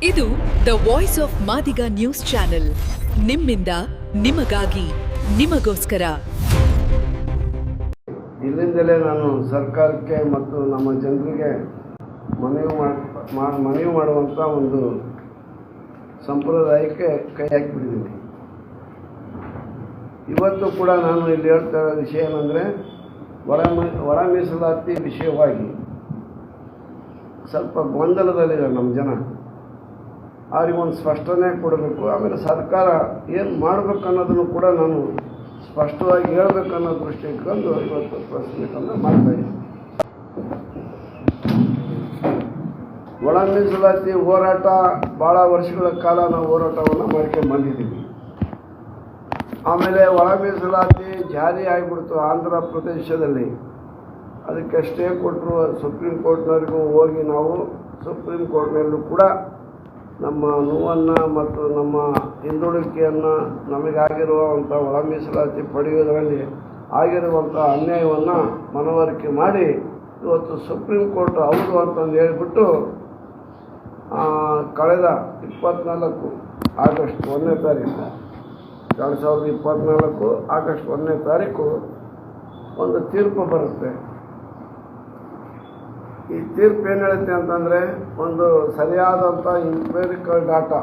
ಇದು the voice of Madiga news channel. ನಿಮ್ಮಿಂದ ನಿಮಗಾಗಿ ನಿಮಗೋಸ್ಕರ. ಇಲ್ಲಿಂದಲೇ ನಾನು ಸರ್ಕಾರಕ್ಕೆ ಮತ್ತು ನಮ್ಮ ಜನರಿಗೆ ಮನವಿ ಮಾಡುವಂಥ ಒಂದು ಸಂಪ್ರದಾಯಕ್ಕೆ ಕೈ ಹಾಕಿಬಿಟ್ಟಿದ್ದೀನಿ. ಇವತ್ತು ಕೂಡ ನಾನು ಇಲ್ಲಿ ಹೇಳ್ತಾ ಇರೋ ವಿಷಯ ಏನಂದರೆ ಒಳ ಮೀಸಲಾತಿ ವಿಷಯವಾಗಿ ಸ್ವಲ್ಪ ಗೊಂದಲದಲ್ಲಿದ್ದಾರೆ ನಮ್ಮ ಜನ. ಅವರಿಗೊಂದು ಸ್ಪಷ್ಟನೆ ಕೊಡಬೇಕು. ಆಮೇಲೆ ಸರ್ಕಾರ ಏನು ಮಾಡಬೇಕು ಅನ್ನೋದನ್ನು ಕೂಡ ನಾನು ಸ್ಪಷ್ಟವಾಗಿ ಹೇಳಬೇಕನ್ನೋ ದೃಷ್ಟಿ ಇಟ್ಕೊಂಡು ಇವತ್ತು ಪ್ರಶ್ನೆಗಳನ್ನು ಮಾಡ್ತಾಯಿದ್ದೀನಿ. ಒಳ ಮೀಸಲಾತಿ ಹೋರಾಟ ಭಾಳ ವರ್ಷಗಳ ಕಾಲ ನಾವು ಹೋರಾಟವನ್ನು ಮಾಡ್ಕೊಂಡು ಬಂದಿದ್ದೀವಿ. ಆಮೇಲೆ ಒಳ ಮೀಸಲಾತಿ ಜಾರಿ ಆಗಿಬಿಡ್ತು ಆಂಧ್ರ ಪ್ರದೇಶದಲ್ಲಿ. ಅದಕ್ಕೆ ಸ್ಟೇ ಕೊಟ್ಟರು. ಸುಪ್ರೀಂ ಕೋರ್ಟ್ನವರೆಗೂ ಹೋಗಿ ನಾವು ಸುಪ್ರೀಂ ಕೋರ್ಟ್ನಲ್ಲೂ ಕೂಡ ನಮ್ಮ ನೋವನ್ನು ಮತ್ತು ನಮ್ಮ ಹಿಂದುಳಿಕೆಯನ್ನು ನಮಗಾಗಿರುವಂಥ ಒಳ ಮೀಸಲಾತಿ ಪಡೆಯುವುದರಲ್ಲಿ ಆಗಿರುವಂಥ ಅನ್ಯಾಯವನ್ನು ಮನವರಿಕೆ ಮಾಡಿ ಇವತ್ತು ಸುಪ್ರೀಂ ಕೋರ್ಟ್ ಹೌದು ಅಂತಂದು ಹೇಳಿಬಿಟ್ಟು ಕಳೆದ 24 ಆಗಸ್ಟ್ 1ನೇ ತಾರೀಕು 2024 ಆಗಸ್ಟ್ 1ನೇ ತಾರೀಕು ಒಂದು ತೀರ್ಪು ಬರುತ್ತೆ. ಈ ತೀರ್ಪು ಏನು ಹೇಳುತ್ತೆ ಅಂತಂದರೆ, ಒಂದು ಸರಿಯಾದಂಥ ಇಂಪೆರಿಕಲ್ ಡಾಟಾ,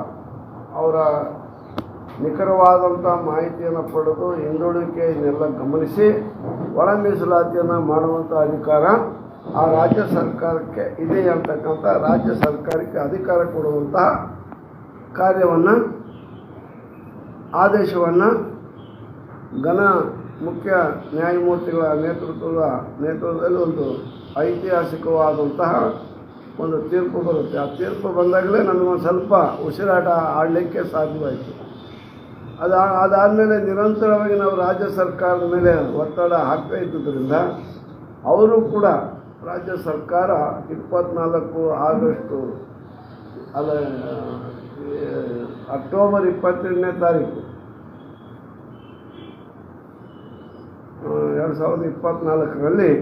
ಅವರ ನಿಖರವಾದಂಥ ಮಾಹಿತಿಯನ್ನು ಪಡೆದು ಹಿಂದುಳಿಕೆಯನ್ನೆಲ್ಲ ಗಮನಿಸಿ ಒಳ ಮೀಸಲಾತಿಯನ್ನು ಮಾಡುವಂಥ ಅಧಿಕಾರ ಆ ರಾಜ್ಯ ಸರ್ಕಾರಕ್ಕೆ ಇದೆ ಅಂತಕ್ಕಂಥ ರಾಜ್ಯ ಸರ್ಕಾರಕ್ಕೆ ಅಧಿಕಾರ ಕೊಡುವಂತಹ ಕಾರ್ಯವನ್ನು ಆದೇಶವನ್ನು ಮುಖ್ಯ ನ್ಯಾಯಮೂರ್ತಿಗಳ ನೇತೃತ್ವದಲ್ಲಿ ಒಂದು ಐತಿಹಾಸಿಕವಾದಂತಹ ಒಂದು ತೀರ್ಪು ಬರುತ್ತೆ. ಆ ತೀರ್ಪು ಬಂದಾಗಲೇ ನಮಗೊಂದು ಸ್ವಲ್ಪ ಉಸಿರಾಟ ಆಡಲಿಕ್ಕೆ ಸಾಧ್ಯವಾಯಿತು. ಅದಾದಮೇಲೆ ನಿರಂತರವಾಗಿ ನಾವು ರಾಜ್ಯ ಸರ್ಕಾರದ ಮೇಲೆ ಒತ್ತಡ ಹಾಕ್ತಾ ಇದ್ದುದರಿಂದ ಅವರು ಕೂಡ ರಾಜ್ಯ ಸರ್ಕಾರ 24 ಆಗಸ್ಟು ಅಕ್ಟೋಬರ್ 22ನೇ ತಾರೀಕು 2024ರಲ್ಲಿ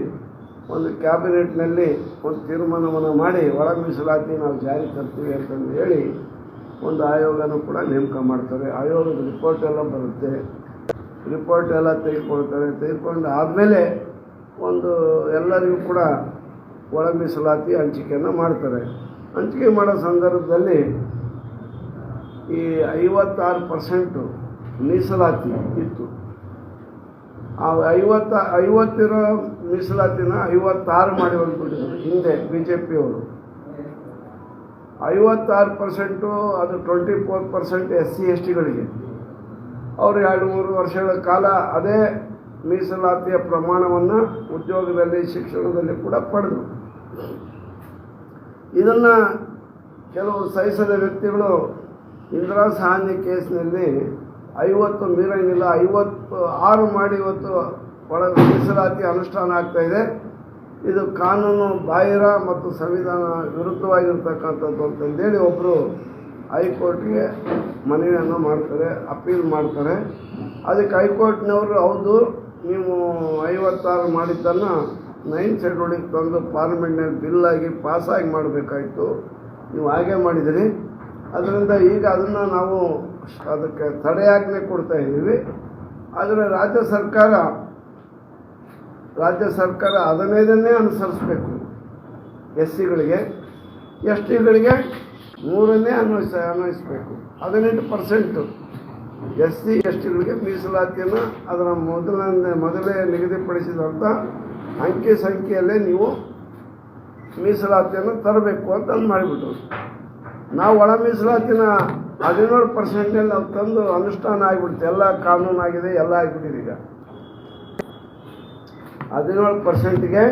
ಒಂದು ಕ್ಯಾಬಿನೆಟ್ನಲ್ಲಿ ಒಂದು ತೀರ್ಮಾನವನ್ನು ಮಾಡಿ ಒಳ ಮೀಸಲಾತಿ ನಾವು ಜಾರಿ ತರ್ತೀವಿ ಅಂತಂದು ಹೇಳಿ ಒಂದು ಆಯೋಗನೂ ಕೂಡ ನೇಮಕ ಮಾಡ್ತಾರೆ. ಆಯೋಗದ ರಿಪೋರ್ಟ್ ಎಲ್ಲ ಬರುತ್ತೆ. ರಿಪೋರ್ಟ್ ಎಲ್ಲ ತೆಗೆದುಕೊಳ್ತಾರೆ. ತೆಗೆದುಕೊಂಡು ಆದಮೇಲೆ ಒಂದು ಎಲ್ಲರಿಗೂ ಕೂಡ ಒಳ ಮೀಸಲಾತಿ ಹಂಚಿಕೆಯನ್ನು ಮಾಡ್ತಾರೆ. ಹಂಚಿಕೆ ಮಾಡೋ ಸಂದರ್ಭದಲ್ಲಿ ಈ 56% ಮೀಸಲಾತಿ ಇತ್ತು. ಆ 50 ಮೀಸಲಾತಿನ 56 ಮಾಡಿ ಹೊಂದ್ಬಿಟ್ಟಿದ್ರು ಹಿಂದೆ BJPಯವರು. 56% ಅದು 24% SC/STಗಳಿಗೆ. ಅವರು 2-3 ವರ್ಷಗಳ ಕಾಲ ಅದೇ ಮೀಸಲಾತಿಯ ಪ್ರಮಾಣವನ್ನು ಉದ್ಯೋಗದಲ್ಲಿ ಶಿಕ್ಷಣದಲ್ಲಿ ಕೂಡ ಪಡೆದರು. ಇದನ್ನು ಕೆಲವು ಸಹಿಸದ ವ್ಯಕ್ತಿಗಳು ಇಂದಿರಾ ಸಹಾನಿ ಕೇಸ್ನಲ್ಲಿ 50 ಮೀರಂಗಿಲ್ಲ 56 ಮಾಡಿ ಇವತ್ತು ಒಳ ಮೀಸಲಾತಿ ಅನುಷ್ಠಾನ ಆಗ್ತಾಯಿದೆ. ಇದು ಕಾನೂನು ಬಾಹಿರ ಮತ್ತು ಸಂವಿಧಾನ ವಿರುದ್ಧವಾಗಿರ್ತಕ್ಕಂಥದ್ದು ಅಂತಂದೇಳಿ ಒಬ್ಬರು ಹೈಕೋರ್ಟ್ಗೆ ಮನವಿಯನ್ನು ಮಾಡ್ತಾರೆ, ಅಪೀಲ್ ಮಾಡ್ತಾರೆ. ಅದಕ್ಕೆ ಹೈಕೋರ್ಟ್ನವರು ಹೌದು ನೀವು 56 ಮಾಡಿದ್ದನ್ನು 9th ಶೆಡ್ಯೂಲಿಗೆ ತಂದು ಪಾರ್ಲಿಮೆಂಟ್ನಲ್ಲಿ ಬಿಲ್ಲಾಗಿ ಪಾಸಾಗಿ ಮಾಡಬೇಕಾಯಿತು, ನೀವು ಹಾಗೆ ಮಾಡಿದಿರಿ. ಅದರಿಂದ ಈಗ ಅದನ್ನು ನಾವು ಅದಕ್ಕೆ ತಡೆಯಾಜ್ಞೆ ಕೊಡ್ತಾ ಇದ್ದೀವಿ. ಆದರೆ ರಾಜ್ಯ ಸರ್ಕಾರ ಅದನ್ನೇ ಅನುಸರಿಸಬೇಕು. SCಗಳಿಗೆ STಗಳಿಗೆ 3ನೇ ಅನ್ವಯಿಸಬೇಕು. 18% SC/STಗಳಿಗೆ ಮೀಸಲಾತಿಯನ್ನು ಅದರ ಮೊದಲೇ ನಿಗದಿಪಡಿಸಿದಂಥ ಅಂಕಿ ಸಂಖ್ಯೆಯಲ್ಲೇ ನೀವು ಮೀಸಲಾತಿಯನ್ನು ತರಬೇಕು ಅಂತ ಮಾಡಿಬಿಟ್ರು. ನಾವು ಒಳ ಮೀಸಲಾತಿನ 17% ನಾವು ತಂದು ಅನುಷ್ಠಾನ ಆಗಿಬಿಡ್ತು. ಎಲ್ಲ ಕಾನೂನಾಗಿದೆ, ಎಲ್ಲ ಆಗಿಬಿಟ್ಟಿದೆ. ಈಗ 17%ಗೆ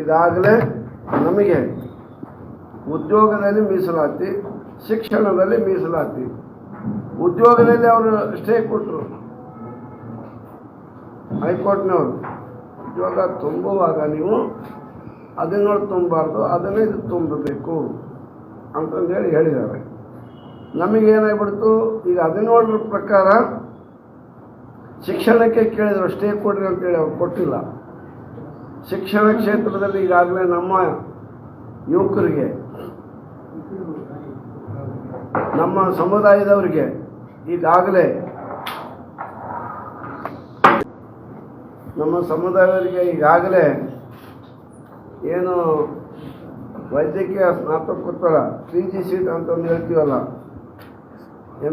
ಈಗಾಗಲೇ ನಮಗೆ ಉದ್ಯೋಗದಲ್ಲಿ ಮೀಸಲಾತಿ, ಶಿಕ್ಷಣದಲ್ಲಿ ಮೀಸಲಾತಿ. ಉದ್ಯೋಗದಲ್ಲಿ ಅವರು ಸ್ಟೇ ಕೊಟ್ಟರು ಹೈಕೋರ್ಟ್ನವರು. ಉದ್ಯೋಗ ತುಂಬುವಾಗ ನೀವು 17 ತುಂಬಬಾರ್ದು, 15 ತುಂಬಬೇಕು ಅಂತಂದೇಳಿ ಹೇಳಿದ್ದಾರೆ. ನಮಗೇನಾಗ್ಬಿಡ್ತು, ಈಗ 17ರ ಪ್ರಕಾರ ಶಿಕ್ಷಣಕ್ಕೆ ಕೇಳಿದರು ಸ್ಟೇ ಕೊಡ್ರಿ ಅಂತೇಳಿ ಅವ್ರು ಕೊಟ್ಟಿಲ್ಲ. ಶಿಕ್ಷಣ ಕ್ಷೇತ್ರದಲ್ಲಿ ಈಗಾಗಲೇ ನಮ್ಮ ಯುವಕರಿಗೆ ನಮ್ಮ ಸಮುದಾಯದವರಿಗೆ ಈಗಾಗಲೇ ಏನು ವೈದ್ಯಕೀಯ ಸ್ನಾತಕೋತ್ತರ PG ಸೀಟ್ ಅಂತಂದು ಹೇಳ್ತೀವಲ್ಲ,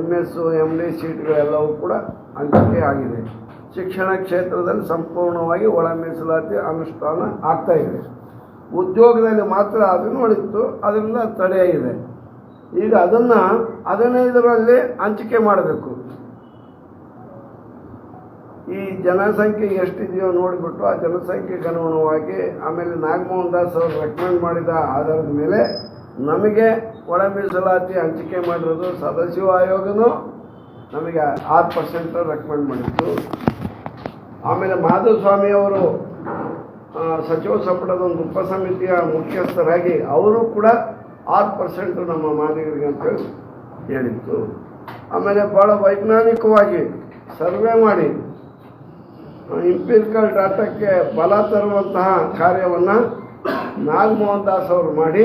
MS MD ಸೀಟ್ಗಳೆಲ್ಲವೂ ಕೂಡ ಹಂಚಿಕೆ ಆಗಿದೆ. ಶಿಕ್ಷಣ ಕ್ಷೇತ್ರದಲ್ಲಿ ಸಂಪೂರ್ಣವಾಗಿ ಒಳ ಮೀಸಲಾತಿ ಅನುಷ್ಠಾನ ಆಗ್ತಾ ಇದೆ. ಉದ್ಯೋಗದಲ್ಲಿ ಮಾತ್ರ ಅದನ್ನು ಉಳಿತು, ಅದರಿಂದ ತಡೆಯಾಗಿದೆ. ಈಗ ಅದನ್ನು 15ರಲ್ಲಿ ಹಂಚಿಕೆ ಮಾಡಬೇಕು. ಈ ಜನಸಂಖ್ಯೆ ಎಷ್ಟಿದೆಯೋ ನೋಡಿಬಿಟ್ಟು ಆ ಜನಸಂಖ್ಯೆಗೆ ಅನುಗುಣವಾಗಿ ಆಮೇಲೆ ನಾಗಮೋಹನ್ ದಾಸ್ ಅವರು ರೆಕಮೆಂಡ್ ಮಾಡಿದ ಆಧಾರದ ಮೇಲೆ ನಮಗೆ ಒಳ ಮೀಸಲಾತಿ ಹಂಚಿಕೆ ಮಾಡಿರೋದು ಸದಾಶಿವ ಆಯೋಗನೂ ನಮಗೆ 6% ರೆಕಮೆಂಡ್ ಮಾಡಿತ್ತು. ಆಮೇಲೆ ಮಾಧುಸ್ವಾಮಿ ಅವರು ಸಚಿವ ಸಂಪುಟದ ಒಂದು ಉಪಸಮಿತಿಯ ಮುಖ್ಯಸ್ಥರಾಗಿ ಅವರು ಕೂಡ 6% ನಮ್ಮ ಮಾದಿಗರಿಗೆ ಅಂತೇಳಿ ಹೇಳಿತ್ತು. ಆಮೇಲೆ ಭಾಳ ವೈಜ್ಞಾನಿಕವಾಗಿ ಸರ್ವೆ ಮಾಡಿ ಇಂಪಿರಿಕಲ್ ಡಾಟಾಕ್ಕೆ ಬಲ ತರುವಂತಹ ಕಾರ್ಯವನ್ನು ನಾಗಮೋಹನ್ ದಾಸ್ ಅವರು ಮಾಡಿ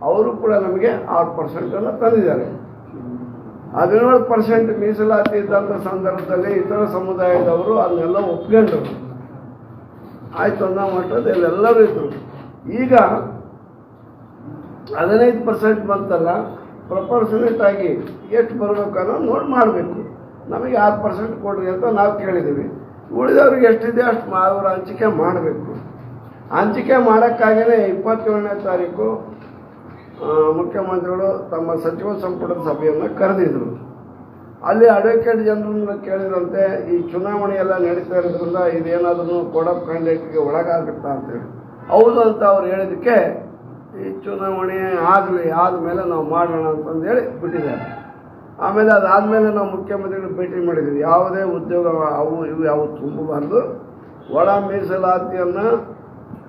ಅವರು ಕೂಡ ನಮಗೆ 6% ತಂದಿದ್ದಾರೆ. 17% ಮೀಸಲಾತಿ ಇದ್ದಂಥ ಸಂದರ್ಭದಲ್ಲಿ ಇತರ ಸಮುದಾಯದವರು ಅದನ್ನೆಲ್ಲ ಒಪ್ಕೊಂಡ್ರು. ಆಯಿತು ಅನ್ನೋ ಮಟ್ಟದಲ್ಲಿ ಎಲ್ಲರೂ ಇದ್ದರು. ಈಗ 15% ಬಂತಲ್ಲ, ಪ್ರಪೋರ್ಷನೇಟ್ ಆಗಿ ಎಷ್ಟು ಬರಬೇಕು ಅನ್ನೋದು ನೋಡಿ ಮಾಡಬೇಕು. ನಮಗೆ 6% ಕೊಡ್ರಿ ಅಂತ ನಾವು ಕೇಳಿದ್ದೀವಿ. ಉಳಿದವ್ರಿಗೆ ಎಷ್ಟಿದೆ ಅಷ್ಟು ಅವರು ಹಂಚಿಕೆ ಮಾಡಬೇಕು. ಹಂಚಿಕೆ ಮಾಡೋಕ್ಕಾಗೇ 27ನೇ ತಾರೀಕು ಮುಖ್ಯಮಂತ್ರಿಗಳು ತಮ್ಮ ಸಚಿವ ಸಂಪುಟದ ಸಭೆಯನ್ನು ಕರೆದಿದ್ರು. ಅಲ್ಲಿ ಅಡ್ವೊಕೇಟ್ ಜನರನ್ನು ಕೇಳಿದಂತೆ ಈ ಚುನಾವಣೆ ಎಲ್ಲ ನಡೀತಾ ಇರೋದ್ರಿಂದ ಇದೇನಾದ್ರೂ ಕೋಡ್ ಆಫ್ ಕಂಡಕ್ಟ್ಗೆ ಒಳಗಾಗುತ್ತಾ ಅಂತೇಳಿ. ಹೌದು ಅಂತ ಅವ್ರು ಹೇಳಿದ್ದಕ್ಕೆ ಈ ಚುನಾವಣೆ ಆಗಲಿ, ಆದಮೇಲೆ ನಾವು ಮಾಡೋಣ ಅಂತಂದೇಳಿ ಬಿಟ್ಟಿದ್ದಾರೆ. ಆಮೇಲೆ ಅದಾದಮೇಲೆ ನಾವು ಮುಖ್ಯಮಂತ್ರಿಗಳು ಭೇಟಿ ಮಾಡಿದ್ವಿ. ಯಾವುದೇ ಉದ್ಯೋಗ ಅವು ಇವು ಯಾವ ತುಂಬಬಾರ್ದು, ಒಳ ಮೀಸಲಾತಿಯನ್ನು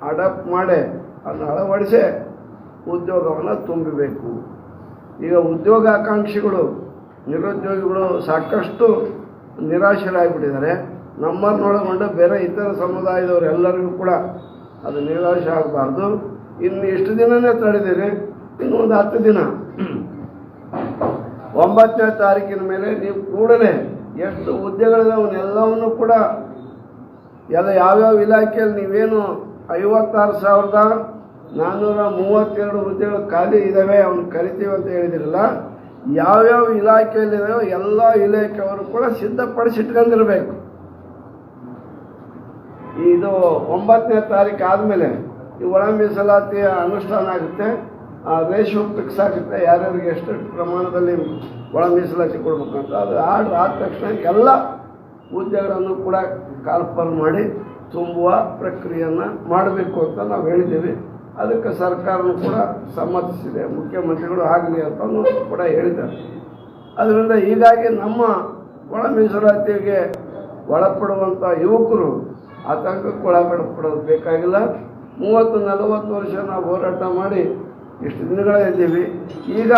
ಅಡಾಪ್ಟ್ ಮಾಡಿ ಅದನ್ನು ಅಳವಡಿಸಿ ಉದ್ಯೋಗವನ್ನು ತುಂಬಬೇಕು. ಈಗ ಉದ್ಯೋಗಾಕಾಂಕ್ಷಿಗಳು, ನಿರುದ್ಯೋಗಿಗಳು ಸಾಕಷ್ಟು ನಿರಾಶರಾಗಿಬಿಟ್ಟಿದ್ದಾರೆ. ನಮ್ಮನ್ನೊಳಗೊಂಡು ಬೇರೆ ಇತರ ಸಮುದಾಯದವರು ಎಲ್ಲರಿಗೂ ಕೂಡ ಅದು ನಿರಾಶೆ ಆಗಬಾರ್ದು. ಇನ್ನು ಇಷ್ಟು ದಿನವೇ ತಡೆದಿರಿ, ಇನ್ನು ಒಂದು 10 ದಿನ 9ನೇ ತಾರೀಕಿನ ಮೇಲೆ ನೀವು ಕೂಡಲೇ ಎಷ್ಟು ಹುದ್ದೆಗಳಿದೆ ಅವನ್ನೆಲ್ಲವನ್ನು ಕೂಡ ಯಾವ್ಯಾವ ಇಲಾಖೆಯಲ್ಲಿ ನೀವೇನು 56,432 ಹುದ್ದೆಗಳು ಖಾಲಿ ಇದ್ದಾವೆ ಅವನು ಕರಿತೀವಿ ಅಂತ ಹೇಳಿದಿರಲ್ಲ, ಯಾವ್ಯಾವ ಇಲಾಖೆಯಲ್ಲಿದೆಯೋ ಎಲ್ಲ ಇಲಾಖೆಯವರು ಕೂಡ ಸಿದ್ಧಪಡಿಸಿಟ್ಕೊಂಡಿರಬೇಕು. ಇದು 9ನೇ ತಾರೀಕು ಆದಮೇಲೆ ಈ ಒಳ ಮೀಸಲಾತಿಯ ಅನುಷ್ಠಾನ ಆಗುತ್ತೆ. ರೇಷಿಯೋ ಫಿಕ್ಸ್ ಆಗುತ್ತೆ, ಯಾರ್ಯಾರಿಗೆ ಎಷ್ಟು ಪ್ರಮಾಣದಲ್ಲಿ ಒಳ ಮೀಸಲಾತಿ ಕೊಡಬೇಕಂತ. ಅದು ಆರ್ಡ್ರ್ ಆದ ತಕ್ಷಣ ಎಲ್ಲ ಹುದ್ದೆಗಳನ್ನು ಕೂಡ ಕಾಲ್ಫರ್ ಮಾಡಿ ತುಂಬುವ ಪ್ರಕ್ರಿಯೆಯನ್ನು ಮಾಡಬೇಕು ಅಂತ ನಾವು ಹೇಳಿದ್ದೀವಿ. ಅದಕ್ಕೆ ಸರ್ಕಾರನೂ ಕೂಡ ಸಮ್ಮತಿಸಿದೆ, ಮುಖ್ಯಮಂತ್ರಿಗಳು ಆಗಲಿ ಅಂತಲೂ ಕೂಡ ಹೇಳಿದ್ದಾರೆ. ಅದರಿಂದ ಹೀಗಾಗಿ ನಮ್ಮ ಒಳ ಮೀಸಲಾತಿಗೆ ಒಳಪಡುವಂಥ ಯುವಕರು ಆತಂಕಕ್ಕೆ ಒಳಪಡೋದು ಬೇಕಾಗಿಲ್ಲ. 30-40 ವರ್ಷ ನಾವು ಹೋರಾಟ ಮಾಡಿ ಇಷ್ಟು ದಿನಗಳಿದ್ದೀವಿ. ಈಗ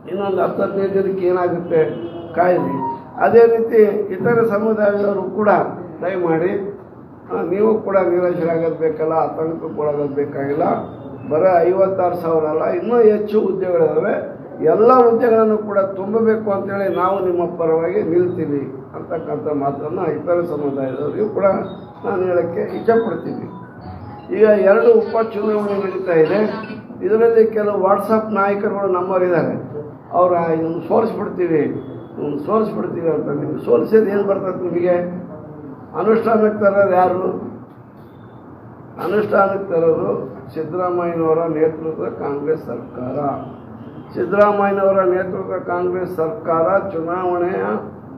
ಇನ್ನೊಂದು 10-15 ದಿನಕ್ಕೆ ಏನಾಗುತ್ತೆ ಕಾಯಿರಿ. ಅದೇ ರೀತಿ ಇತರ ಸಮುದಾಯದವರು ಕೂಡ ದಯಮಾಡಿ ನೀವು ಕೂಡ ನಿರಾಶರಾಗೋದು ಬೇಕಲ್ಲ, ಆತಂಕಕ್ಕೆ ಒಳಗೋದು ಬೇಕಾಗಿಲ್ಲ. ಬರೀ 56,000 ಅಲ್ಲ, ಇನ್ನೂ ಹೆಚ್ಚು ಹುದ್ದೆಗಳಿದ್ದಾವೆ. ಎಲ್ಲ ಹುದ್ದೆಗಳನ್ನು ಕೂಡ ತುಂಬಬೇಕು ಅಂತೇಳಿ ನಾವು ನಿಮ್ಮ ಪರವಾಗಿ ನಿಲ್ತೀವಿ ಅಂತಕ್ಕಂಥ ಮಾತನ್ನು ಇತರ ಸಮುದಾಯದವರಿಗೂ ಕೂಡ ನಾನು ಹೇಳೋಕ್ಕೆ ಇಚ್ಛಪಡ್ತೀನಿ. ಈಗ 2 ಉಪಚುನಾವಣೆ ನಡೀತಾ ಇದೆ. ಇದರಲ್ಲಿ ಕೆಲವು ವಾಟ್ಸಪ್ ನಾಯಕರುಗಳು ನಮ್ಮವರಿದ್ದಾರೆ. ಅವ್ರು ಇದನ್ನು ಸೋಲಿಸ್ಬಿಡ್ತೀವಿ ಅಂತ. ನಿಮ್ಗೆ ಸೋಲಿಸೋದು ಏನು ಬರ್ತದೆ? ನಿಮಗೆ ಅನುಷ್ಠಾನಕ್ಕೆ ತರೋದು ಯಾರು? ಅನುಷ್ಠಾನಕ್ಕೆ ತರೋದು ಸಿದ್ದರಾಮಯ್ಯನವರ ನೇತೃತ್ವದ ಕಾಂಗ್ರೆಸ್ ಸರ್ಕಾರ. ಸಿದ್ದರಾಮಯ್ಯನವರ ನೇತೃತ್ವದ ಕಾಂಗ್ರೆಸ್ ಸರ್ಕಾರ ಚುನಾವಣೆಯ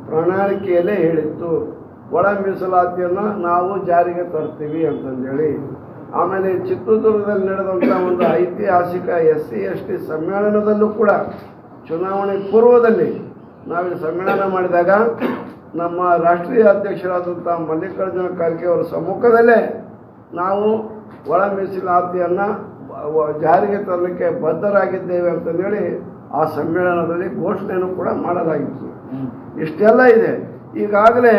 ಪ್ರಣಾಳಿಕೆಯಲ್ಲೇ ಹೇಳಿತ್ತು, ಒಳ ಮೀಸಲಾತಿಯನ್ನು ನಾವು ಜಾರಿಗೆ ತರ್ತೀವಿ ಅಂತಂದೇಳಿ. ಆಮೇಲೆ ಚಿತ್ರದುರ್ಗದಲ್ಲಿ ನಡೆದಂಥ ಒಂದು ಐತಿಹಾಸಿಕ SC/ST ಸಮ್ಮೇಳನದಲ್ಲೂ ಕೂಡ ಚುನಾವಣೆ ಪೂರ್ವದಲ್ಲಿ ನಾವಿಲ್ಲಿ ಸಮ್ಮೇಳನ ಮಾಡಿದಾಗ ನಮ್ಮ ರಾಷ್ಟ್ರೀಯ ಅಧ್ಯಕ್ಷರಾದಂಥ ಮಲ್ಲಿಕಾರ್ಜುನ ಖರ್ಗೆ ಅವರ ಸಮ್ಮುಖದಲ್ಲೇ ನಾವು ಒಳ ಮೀಸಲಾತಿಯನ್ನು ಜಾರಿಗೆ ತರಲಿಕ್ಕೆ ಬದ್ಧರಾಗಿದ್ದೇವೆ ಅಂತಂದೇಳಿ ಆ ಸಮ್ಮೇಳನದಲ್ಲಿ ಘೋಷಣೆಯನ್ನು ಕೂಡ ಮಾಡಲಾಗಿತ್ತು. ಇಷ್ಟೆಲ್ಲ ಇದೆ. ಈಗಾಗಲೇ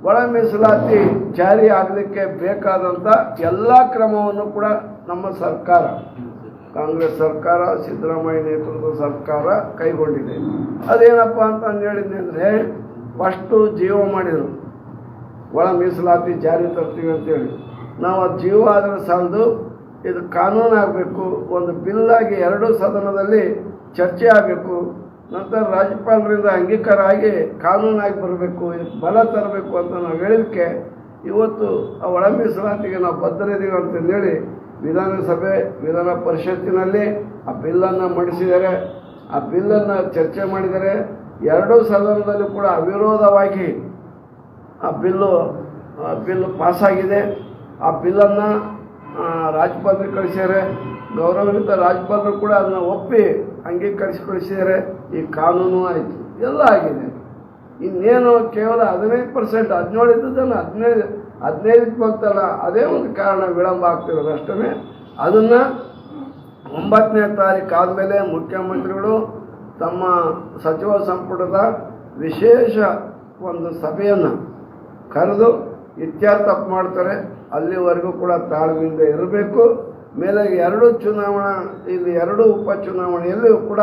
ಒಳ ಮೀಸಲಾತಿ ಜಾರಿ ಆಗಲಿಕ್ಕೆ ಬೇಕಾದಂಥ ಎಲ್ಲ ಕ್ರಮವನ್ನು ಕೂಡ ನಮ್ಮ ಸರ್ಕಾರ ಕಾಂಗ್ರೆಸ್ ಸರ್ಕಾರ ಸಿದ್ದರಾಮಯ್ಯ ನೇತೃತ್ವದ ಸರ್ಕಾರ ಕೈಗೊಂಡಿದೆ. ಅದೇನಪ್ಪ ಅಂತ ಹೇಳಿದ್ದೆ ಅಂದರೆ ಫಸ್ಟು ಜೀವ ಮಾಡಿದರು, ಒಳ ಮೀಸಲಾತಿ ಜಾರಿ ತರ್ತೀವಿ ಅಂತೇಳಿ. ನಾವು ಅದು ಜೀವ ಆದರೆ ಸಾಲದು, ಇದು ಕಾನೂನು ಆಗಬೇಕು, ಒಂದು ಬಿಲ್ಲಾಗಿ ಎರಡೂ ಸದನದಲ್ಲಿ ಚರ್ಚೆ ಆಗಬೇಕು, ನಂತರ ರಾಜ್ಯಪಾಲರಿಂದ ಅಂಗೀಕಾರ ಆಗಿ ಕಾನೂನಾಗಿ ಬರಬೇಕು, ಇದಕ್ಕೆ ಬಲ ತರಬೇಕು ಅಂತ ನಾವು ಹೇಳಿದಕ್ಕೆ ಇವತ್ತು ಆ ಒಳ ಮೀಸಲಾತಿಗೆ ನಾವು ಬದ್ಧರಿದ್ದೀವಿ ಅಂತಂದೇಳಿ ವಿಧಾನಸಭೆ ವಿಧಾನ ಪರಿಷತ್ತಿನಲ್ಲಿ ಆ ಬಿಲ್ಲನ್ನು ಮಂಡಿಸಿದ್ದಾರೆ. ಆ ಬಿಲ್ಲನ್ನು ಚರ್ಚೆ ಮಾಡಿದ್ದಾರೆ. ಎರಡೂ ಸದನದಲ್ಲೂ ಕೂಡ ಅವಿರೋಧವಾಗಿ ಆ ಬಿಲ್ಲು ಪಾಸಾಗಿದೆ. ಆ ಬಿಲ್ಲನ್ನು ರಾಜ್ಯಪಾಲರಿಗೆ ಕಳಿಸಿದ್ದಾರೆ. ಗೌರವಾನ್ವಿತ ರಾಜ್ಯಪಾಲರು ಕೂಡ ಅದನ್ನು ಒಪ್ಪಿ ಅಂಗೀಕರಿಸಿ ಕಳಿಸಿದ್ದಾರೆ. ಈ ಕಾನೂನು ಆಯಿತು, ಎಲ್ಲ ಆಗಿದೆ. ಇನ್ನೇನು ಕೇವಲ 15%, 17 ಇದ್ದದನ್ನು 15 ಬಂತಲ್ಲ, ಅದೇ ಒಂದು ಕಾರಣ ವಿಳಂಬ ಆಗ್ತಿರೋದು ಅಷ್ಟೇ. ಅದನ್ನು 9ನೇ ತಾರೀಕು ಆದಮೇಲೆ ಮುಖ್ಯಮಂತ್ರಿಗಳು ತಮ್ಮ ಸಚಿವ ಸಂಪುಟದ ವಿಶೇಷ ಒಂದು ಸಭೆಯನ್ನು ಕರೆದು ಇತ್ಯರ್ಥ ಮಾಡ್ತಾರೆ. ಅಲ್ಲಿವರೆಗೂ ಕೂಡ ತಾಳ್ಮೆಯಿಂದ ಇರಬೇಕು. ಮೇಲೆ ಇಲ್ಲಿ ಎರಡು ಉಪಚುನಾವಣೆಯಲ್ಲೂ ಕೂಡ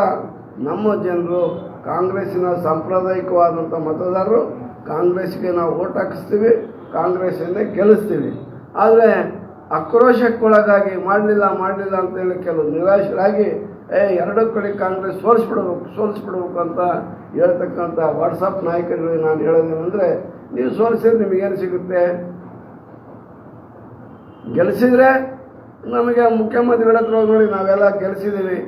ನಮ್ಮ ಜನರು ಕಾಂಗ್ರೆಸ್ಸಿನ ಸಾಂಪ್ರದಾಯಿಕವಾದಂಥ ಮತದಾರರು, ಕಾಂಗ್ರೆಸ್ಗೆ ನಾವು ಓಟ್ ಹಾಕಿಸ್ತೀವಿ, ಕಾಂಗ್ರೆಸ್ಸನ್ನೇ ಗೆಲ್ಲಿಸ್ತೀವಿ. ಆದರೆ ಆಕ್ರೋಶಕ್ಕೊಳಗಾಗಿ ಮಾಡಲಿಲ್ಲ ಅಂತೇಳಿ ಕೆಲವು ನಿರಾಶರಾಗಿ ಎರಡೂ ಕಡೆ ಕಾಂಗ್ರೆಸ್ ಸೋಲಿಸ್ಬಿಡ್ಬೇಕು ಅಂತ ಹೇಳ್ತಕ್ಕಂಥ ವಾಟ್ಸಪ್ ನಾಯಕರಿಗೆ ನಾನು ಹೇಳೋದೇನೆಂದರೆ, ನೀವು ಸೋಲಿಸಿದ್ರೆ ನಿಮಗೇನು ಸಿಗುತ್ತೆ? ಗೆಲ್ಲಿಸಿದ್ರೆ ನಮಗೆ ಮುಖ್ಯಮಂತ್ರಿಗಳ ಹತ್ರ ಹೋಗಿ ನೋಡಿ, ನಾವೆಲ್ಲ ಗೆಲ್ಲಿಸಿದ್ದೀವಿ,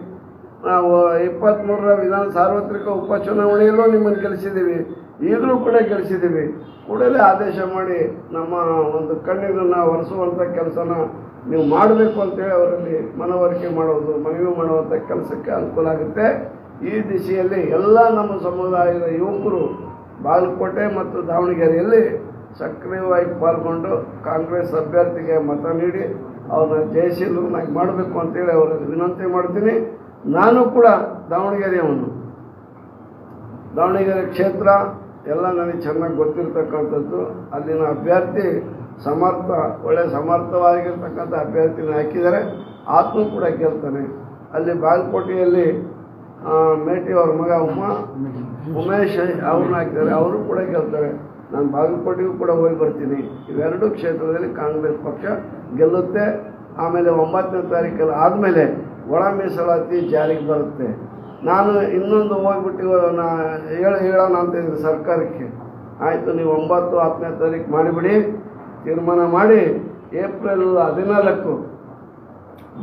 ನಾವು 23ರ ಸಾರ್ವತ್ರಿಕ ಉಪಚುನಾವಣೆಯಲ್ಲೂ ನಿಮ್ಮನ್ನು ಗೆಲ್ಲಿಸಿದ್ದೀವಿ, ಈಗಲೂ ಕೂಡ ಗೆಲ್ಲಿಸಿದ್ದೀವಿ, ಕೂಡಲೇ ಆದೇಶ ಮಾಡಿ ನಮ್ಮ ಒಂದು ಕಣ್ಣೀರನ್ನು ಒರೆಸುವಂಥ ಕೆಲಸನ ನೀವು ಮಾಡಬೇಕು ಅಂತೇಳಿ ಅವರಲ್ಲಿ ಮನವರಿಕೆ ಮನವಿ ಮಾಡುವಂಥ ಕೆಲಸಕ್ಕೆ ಅನುಕೂಲ ಆಗುತ್ತೆ. ಈ ದಿಶೆಯಲ್ಲಿ ಎಲ್ಲ ನಮ್ಮ ಸಮುದಾಯದ ಯುವಕರು ಬಾಗಲಕೋಟೆ ಮತ್ತು ದಾವಣಗೆರೆಯಲ್ಲಿ ಸಕ್ರಿಯವಾಗಿ ಪಾಲ್ಗೊಂಡು ಕಾಂಗ್ರೆಸ್ ಅಭ್ಯರ್ಥಿಗೆ ಮತ ನೀಡಿ ಅವ್ರನ್ನ ಜಯಶೀಲನಾಗಿ ಮಾಡಬೇಕು ಅಂತೇಳಿ ಅವರಲ್ಲಿ ವಿನಂತಿ ಮಾಡ್ತೀನಿ. ನಾನು ಕೂಡ ದಾವಣಗೆರೆಯವನು, ದಾವಣಗೆರೆ ಕ್ಷೇತ್ರ ಎಲ್ಲ ನನಗೆ ಚೆನ್ನಾಗಿ ಗೊತ್ತಿರ್ತಕ್ಕಂಥದ್ದು. ಅಲ್ಲಿನ ಅಭ್ಯರ್ಥಿ ಒಳ್ಳೆ ಸಮರ್ಥವಾಗಿರ್ತಕ್ಕಂಥ ಅಭ್ಯರ್ಥಿನ ಹಾಕಿದ್ದಾರೆ, ಆತನೂ ಕೂಡ ಗೆಲ್ತಾನೆ. ಅಲ್ಲಿ ಬಾಗಲಕೋಟೆಯಲ್ಲಿ ಮೇಟಿ ಅವ್ರ ಮಗ ಉಮೇಶ್ ಅವ್ರನ್ನ ಹಾಕಿದ್ದಾರೆ, ಅವರು ಕೂಡ ಗೆಲ್ತಾರೆ. ನಾನು ಬಾಗಲಕೋಟೆಗೂ ಕೂಡ ಹೋಗಿ ಬರ್ತೀನಿ. ಇವೆರಡು ಕ್ಷೇತ್ರದಲ್ಲಿ ಕಾಂಗ್ರೆಸ್ ಪಕ್ಷ ಗೆಲ್ಲುತ್ತೆ. ಆಮೇಲೆ 9ನೇ ತಾರೀಕಲ್ಲಿ ಆದಮೇಲೆ ಒಳ ಮೀಸಲಾತಿ ಜಾರಿಗೆ ಬರುತ್ತೆ. ನಾನು ಇನ್ನೊಂದು ಹೋಗ್ಬಿಟ್ಟು ಹೇಳೋಣ ಅಂತ ಇದ್ದೀನಿ ಸರ್ಕಾರಕ್ಕೆ. ಆಯಿತು, ನೀವು 9, 10ನೇ ತಾರೀಕು ಮಾಡಿಬಿಡಿ, ತೀರ್ಮಾನ ಮಾಡಿ. ಏಪ್ರಿಲ್ 14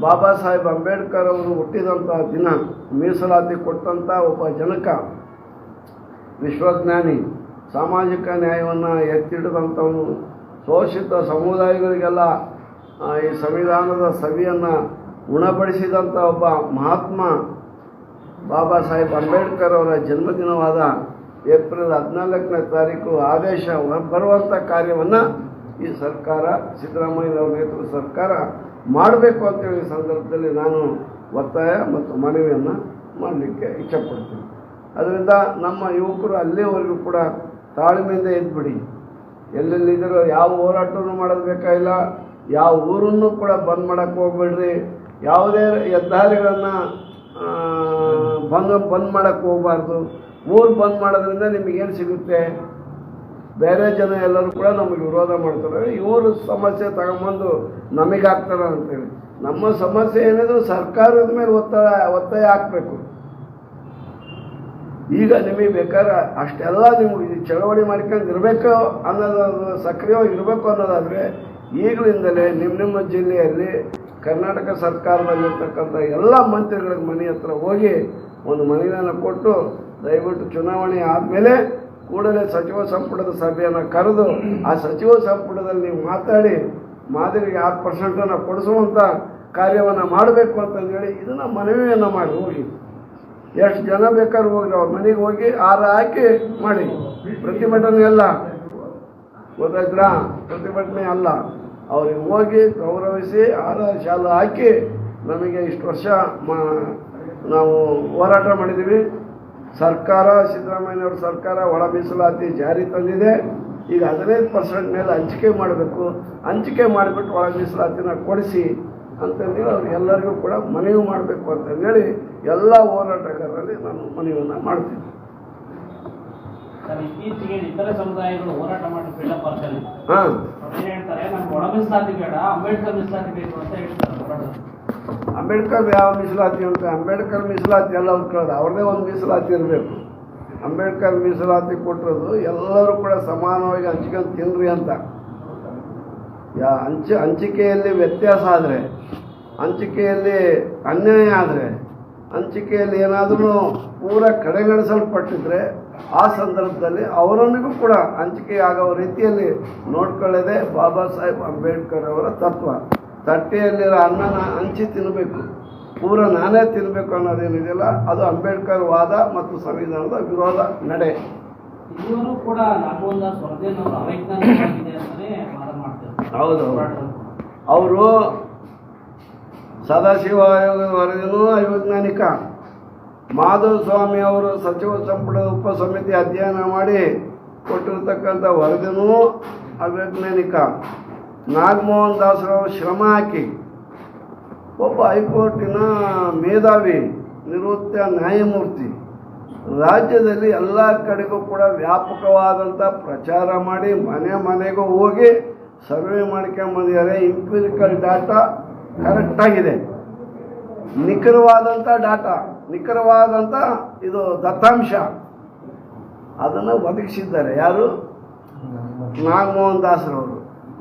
ಬಾಬಾ ಸಾಹೇಬ್ ಅಂಬೇಡ್ಕರ್ ಅವರು ಹುಟ್ಟಿದಂಥ ದಿನ, ಮೀಸಲಾತಿ ಕೊಟ್ಟಂಥ ಒಬ್ಬ ಜನಕ, ವಿಶ್ವಜ್ಞಾನಿ, ಸಾಮಾಜಿಕ ನ್ಯಾಯವನ್ನು ಎತ್ತಿಡಿದಂಥವನು, ಶೋಷಿತ ಸಮುದಾಯಗಳಿಗೆಲ್ಲ ಈ ಸಂವಿಧಾನದ ಸವಿಯನ್ನು ಉಣಬಡಿಸಿದಂಥ ಒಬ್ಬ ಮಹಾತ್ಮ ಬಾಬಾ ಸಾಹೇಬ್ ಅಂಬೇಡ್ಕರ್ ಅವರ ಜನ್ಮದಿನವಾದ ಏಪ್ರಿಲ್ 14ನೇ ತಾರೀಕು ಆದೇಶ ಬರುವಂಥ ಕಾರ್ಯವನ್ನು ಈ ಸರ್ಕಾರ, ಸಿದ್ದರಾಮಯ್ಯನವರ ನೇತೃತ್ವದ ಸರ್ಕಾರ ಮಾಡಬೇಕು ಅಂತೇಳಿ ಸಂದರ್ಭದಲ್ಲಿ ನಾನು ಒತ್ತಾಯ ಮತ್ತು ಮನವಿಯನ್ನು ಮಾಡಲಿಕ್ಕೆ ಇಚ್ಛೆಪಡ್ತೀನಿ. ಅದರಿಂದ ನಮ್ಮ ಯುವಕರು ಅಲ್ಲಿವರೆಗೂ ಕೂಡ ತಾಳ್ಮೆಯಿಂದ ಇದ್ಬಿಡಿ. ಎಲ್ಲೆಲ್ಲಿದ್ದರೂ ಯಾವ ಹೋರಾಟವನ್ನು ಮಾಡೋದು ಬೇಕಾಗಿಲ್ಲ, ಯಾವ ಊರನ್ನು ಕೂಡ ಬಂದ್ ಮಾಡೋಕ್ಕೆ ಹೋಗ್ಬೇಡ್ರಿ, ಯಾವುದೇ ಹೆದ್ದಾರಿಗಳನ್ನು ಬಂದ್ ಮಾಡೋಕ್ಕೆ ಹೋಗಬಾರ್ದು. ಊರು ಬಂದ್ ಮಾಡೋದ್ರಿಂದ ನಿಮಗೇನು ಸಿಗುತ್ತೆ? ಬೇರೆ ಜನ ಎಲ್ಲರೂ ಕೂಡ ನಮಗೆ ವಿರೋಧ ಮಾಡ್ತಾರೆ, ಇವರು ಸಮಸ್ಯೆ ತಗೊಂಬಂದು ನಮಗಾಗ್ತಾರೆ ಅಂತೇಳಿ. ನಮ್ಮ ಸಮಸ್ಯೆ ಏನಿದ್ರು ಸರ್ಕಾರದ ಮೇಲೆ ಒತ್ತಾಯ ಹಾಕಬೇಕು. ಈಗ ನಿಮಗೆ ಬೇಕಾದ್ರೆ ಅಷ್ಟೆಲ್ಲ ನಿಮ್ಗೆ ಚಳವಳಿ ಮಾಡ್ಕೊಂಡು ಇರಬೇಕು ಅನ್ನೋದು, ಸಕ್ರಿಯವಾಗಿ ಇರಬೇಕು ಅನ್ನೋದಾದರೆ ಈಗಲಿಂದಲೇ ನಿಮ್ಮ ಜಿಲ್ಲೆಯಲ್ಲಿ ಕರ್ನಾಟಕ ಸರ್ಕಾರದಲ್ಲಿರ್ತಕ್ಕಂಥ ಎಲ್ಲ ಮಂತ್ರಿಗಳ ಮನೆ ಹತ್ರ ಹೋಗಿ ಒಂದು ಮನವಿಯನ್ನು ಕೊಟ್ಟು, ದಯವಿಟ್ಟು ಚುನಾವಣೆ ಆದಮೇಲೆ ಕೂಡಲೇ ಸಚಿವ ಸಂಪುಟದ ಸಭೆಯನ್ನು ಕರೆದು ಆ ಸಚಿವ ಸಂಪುಟದಲ್ಲಿ ನೀವು ಮಾತಾಡಿ ಮಾದರಿಗೆ 6% ಕೊಡಿಸುವಂಥ ಕಾರ್ಯವನ್ನು ಮಾಡಬೇಕು ಅಂತಂದೇಳಿ ಇದನ್ನು ಮನವಿಯನ್ನು ಮಾಡಿ ಹೋಗಿ. ಎಷ್ಟು ಜನ ಬೇಕಾದ್ರೂ ಹೋಗಿ ಅವ್ರ ಮನೆಗೆ ಹೋಗಿ ಹಾರ ಹಾಕಿ ಮಾಡಿ. ಪ್ರತಿಭಟನೆ ಅಲ್ಲ, ಗೊತ್ತಾಯ್ತಾ? ಪ್ರತಿಭಟನೆ ಅಲ್ಲ, ಅವ್ರಿಗೆ ಹೋಗಿ ಗೌರವಿಸಿ ಹಾರ ಶಾಲೆ ಹಾಕಿ, ನಮಗೆ ಇಷ್ಟು ವರ್ಷ ನಾವು ಹೋರಾಟ ಮಾಡಿದ್ದೀವಿ, ಸರ್ಕಾರ, ಸಿದ್ದರಾಮಯ್ಯನವ್ರ ಸರ್ಕಾರ ಒಳ ಮೀಸಲಾತಿ ಜಾರಿ ತಂದಿದೆ, ಈಗ 15% ಮೇಲೆ ಹಂಚಿಕೆ ಮಾಡಬೇಕು, ಹಂಚಿಕೆ ಮಾಡಿಬಿಟ್ಟು ಒಳ ಮೀಸಲಾತಿನ ಕೊಡಿಸಿ ಅಂತಂದೇಳಿ ಅವ್ರು ಎಲ್ಲರಿಗೂ ಕೂಡ ಮನವಿ ಮಾಡಬೇಕು ಅಂತಂದೇಳಿ ಎಲ್ಲ ಹೋರಾಟಗಾರರಲ್ಲಿ ನಾನು ಮನವಿಯನ್ನು ಮಾಡ್ತೀನಿ. ಇತ್ತೀಚೆಗೆ ಇತರೆ ಸಮುದಾಯಗಳು ಹೋರಾಟ ಮಾಡಿ ಬಿಲ್ಡಪ್ ಆಗ್ತಾರೆ. ಹಾಂ, ಹೇಳ್ತಾರೆ ನಮ್ಗೆ ಒಳ ಮೀಸಲಾತಿ ಬೇಡ, ಅಂಬೇಡ್ಕರ್ ಮೀಸಲಾತಿ ಬೇಕು ಅಂತ ಹೇಳ್ತಾರೆ. ಅಂಬೇಡ್ಕರ್ ಯಾವ ಮೀಸಲಾತಿ ಅಂತ? ಅಂಬೇಡ್ಕರ್ ಮೀಸಲಾತಿ ಎಲ್ಲ ಕೇಳೋದು ಅವ್ರದ್ದೇ ಒಂದು ಮೀಸಲಾತಿ ಇರಬೇಕು. ಅಂಬೇಡ್ಕರ್ ಮೀಸಲಾತಿ ಕೊಟ್ಟಿರೋದು ಎಲ್ಲರೂ ಕೂಡ ಸಮಾನವಾಗಿ ಹಂಚ್ಕೊಂಡು ತಿನ್ರಿ ಅಂತ. ಹಂಚಿಕೆಯಲ್ಲಿ ವ್ಯತ್ಯಾಸ ಆದರೆ, ಹಂಚಿಕೆಯಲ್ಲಿ ಅನ್ಯಾಯ ಆದರೆ, ಹಂಚಿಕೆಯಲ್ಲಿ ಏನಾದರೂ ಪೂರ ಕಡೆಗಣಿಸಲ್ಪಟ್ಟಿದ್ರೆ ಆ ಸಂದರ್ಭದಲ್ಲಿ ಅವರನ್ನಿಗೂ ಕೂಡ ಹಂಚಿಕೆ ಆಗೋ ರೀತಿಯಲ್ಲಿ ನೋಡ್ಕೊಳ್ಳೋದೇ ಬಾಬಾ ಸಾಹೇಬ್ ಅಂಬೇಡ್ಕರ್ ಅವರ ತತ್ವ. ತಟ್ಟೆಯಲ್ಲಿರೋ ಅನ್ನನ ಹಂಚಿ ತಿನ್ನಬೇಕು, ಪೂರ ನಾನೇ ತಿನ್ನಬೇಕು ಅನ್ನೋದೇನಿದೆಯಲ್ಲ ಅದು ಅಂಬೇಡ್ಕರ್ ವಾದ ಮತ್ತು ಸಂವಿಧಾನದ ವಿರೋಧ ನಡೆ. ಇವರು ಕೂಡ ನಾಗಮೋಹನ್ ವರದಿಯನ್ನು ಅವೈಜ್ಞಾನಿಕವಾಗಿದೆ ಅಂತಲೇ ವಾದ ಮಾಡ್ತಾರೆ. ಹೌದು, ಅವರು ಸದಾಶಿವ ಆಯೋಗದ ವರದಿನೂ ಅವೈಜ್ಞಾನಿಕ, ಮಾಧವ ಸ್ವಾಮಿ ಅವರು ಸಚಿವ ಸಂಪುಟದ ಉಪಸಮಿತಿ ಅಧ್ಯಯನ ಮಾಡಿ ಕೊಟ್ಟಿರ್ತಕ್ಕಂಥ ವರದಿನೂ ಅವೈಜ್ಞಾನಿಕ, ನಾಗಮೋಹನ್ ದಾಸರವರು ಶ್ರಮ ಹಾಕಿ ಒಬ್ಬ ಹೈಕೋರ್ಟಿನ ಮೇಧಾವಿ ನಿವೃತ್ತ ನ್ಯಾಯಮೂರ್ತಿ ರಾಜ್ಯದಲ್ಲಿ ಎಲ್ಲ ಕಡೆಗೂ ಕೂಡ ವ್ಯಾಪಕವಾದಂಥ ಪ್ರಚಾರ ಮಾಡಿ ಮನೆ ಮನೆಗೂ ಹೋಗಿ ಸರ್ವೆ ಮಾಡ್ಕೊಂಬಂದಿದ್ದಾರೆ. ಇಂಪಿರಿಕಲ್ ಡಾಟಾ ಕರೆಕ್ಟಾಗಿದೆ, ನಿಖರವಾದಂಥ ಡಾಟಾ, ನಿಖರವಾದಂಥ ಇದು ದತ್ತಾಂಶ ಅದನ್ನು ಒದಗಿಸಿದ್ದಾರೆ. ಯಾರು? ನಾಗಮೋಹನ್ ದಾಸರವರು.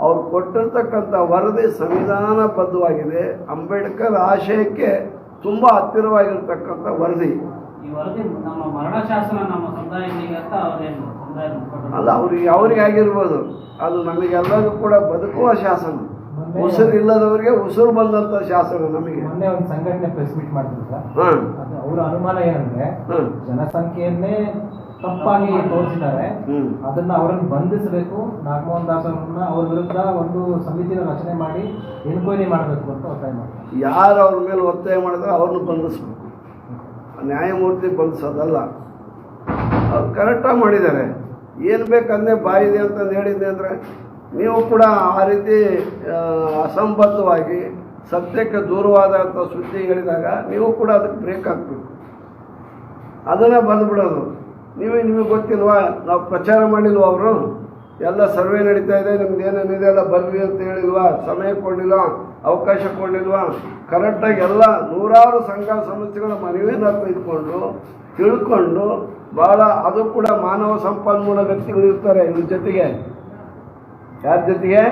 ಅವ್ರು ಕೊಟ್ಟಿರ್ತಕ್ಕಂಥ ವರದಿ ಸಂವಿಧಾನಬದ್ಧವಾಗಿದೆ, ಅಂಬೇಡ್ಕರ್ ಆಶಯಕ್ಕೆ ತುಂಬ ಹತ್ತಿರವಾಗಿರ್ತಕ್ಕಂಥ ವರದಿ. ಈ ವರದಿ ನಮ್ಮ ಮರಣಶಾಸನ ನಮ್ಮ ಸಮುದಾಯಗಳಿಗೆ ಅಂತ ಅವರೇನು ಅಲ್ಲ, ಅವ್ರಿಗೆ ಆಗಿರ್ಬೋದು, ಅದು ನಮಗೆಲ್ಲರಿಗೂ ಕೂಡ ಬದುಕುವ ಶಾಸನ. ಉಸಿರು ಇಲ್ಲದವರಿಗೆ ಉಸಿರು ಬಂದಂತ ಶಾಸನ. ನಮಗೆ ಮೊನ್ನೆ ಒಂದು ಸಂಘಟನೆ ಪ್ರೆಸ್ ಮೀಟ್ ಮಾಡಿದ್ರು. ಅವರ ಅನುಮಾನ ಏನಂದ್ರೆ ಜನಸಂಖ್ಯೆಯನ್ನೇ ತಪ್ಪಾಗಿ ತೋರಿಸಿದ್ದಾರೆ, ಅದನ್ನ ಅವರನ್ನು ಬಂಧಿಸಬೇಕು, ನಾಗಮೋಹನ್ ದಾಸ್ ಅವರನ್ನ ಅವ್ರ ವಿರುದ್ಧ ಒಂದು ಸಮಿತಿನ ರಚನೆ ಮಾಡಿ ಎನ್ಕ್ವೈರಿ ಮಾಡಬೇಕು ಅಂತ ಒತ್ತಾಯ ಮಾಡ್ತಾರೆ. ಯಾರು ಅವ್ರ ಮೇಲೆ ಒತ್ತಾಯ ಮಾಡಿದ್ರೆ ಅವ್ರನ್ನ ಬಂಧಿಸ್ಬೇಕು, ನ್ಯಾಯಮೂರ್ತಿ ಬಂಧಿಸೋದಲ್ಲ. ಅವ್ರು ಕರೆಕ್ಟಾಗಿ ಮಾಡಿದ್ದಾರೆ. ಏನು ಬೇಕಂದ್ರೆ ಬಾಯಿದೆ ಅಂತ ಹೇಳಿದ್ದೆ ಅಂದರೆ ನೀವು ಕೂಡ ಆ ರೀತಿ ಅಸಂಬದ್ಧವಾಗಿ ಸತ್ಯಕ್ಕೆ ದೂರವಾದಂಥ ಸುದ್ದಿ ಹೇಳಿದಾಗ ನೀವು ಕೂಡ ಅದಕ್ಕೆ ಬ್ರೇಕ್ ಹಾಕಬೇಕು. ಅದನ್ನೇ ಬಂದುಬಿಡೋದು. ನಿಮಗೆ ಗೊತ್ತಿಲ್ವಾ, ನಾವು ಪ್ರಚಾರ ಮಾಡಿಲ್ವ, ಅವರು ಎಲ್ಲ ಸರ್ವೆ ನಡೀತಾ ಇದೆ, ನಿಮ್ದು ಏನೇನಿದೆ ಎಲ್ಲ ಬರ್ರಿ ಅಂತ ಹೇಳಿಲ್ವಾ, ಸಮಯ ಕೊಡಲಿಲ್ಲ, ಅವಕಾಶ ಕೊಡಲಿಲ್ವಾ, ಕರೆಕ್ಟಾಗಿ ಎಲ್ಲ ನೂರಾರು ಸಂಘ ಸಂಸ್ಥೆಗಳ ಮನವಿಯನ್ನು ತೆಗೆದುಕೊಂಡು ತಿಳ್ಕೊಂಡು ಭಾಳ, ಅದು ಕೂಡ ಮಾನವ ಸಂಪನ್ಮೂಲ ವ್ಯಕ್ತಿಗಳು ಇರ್ತಾರೆ ಇವ್ರ ಜೊತೆಗೆ. ಯಾರ ಜೊತೆಗೆ?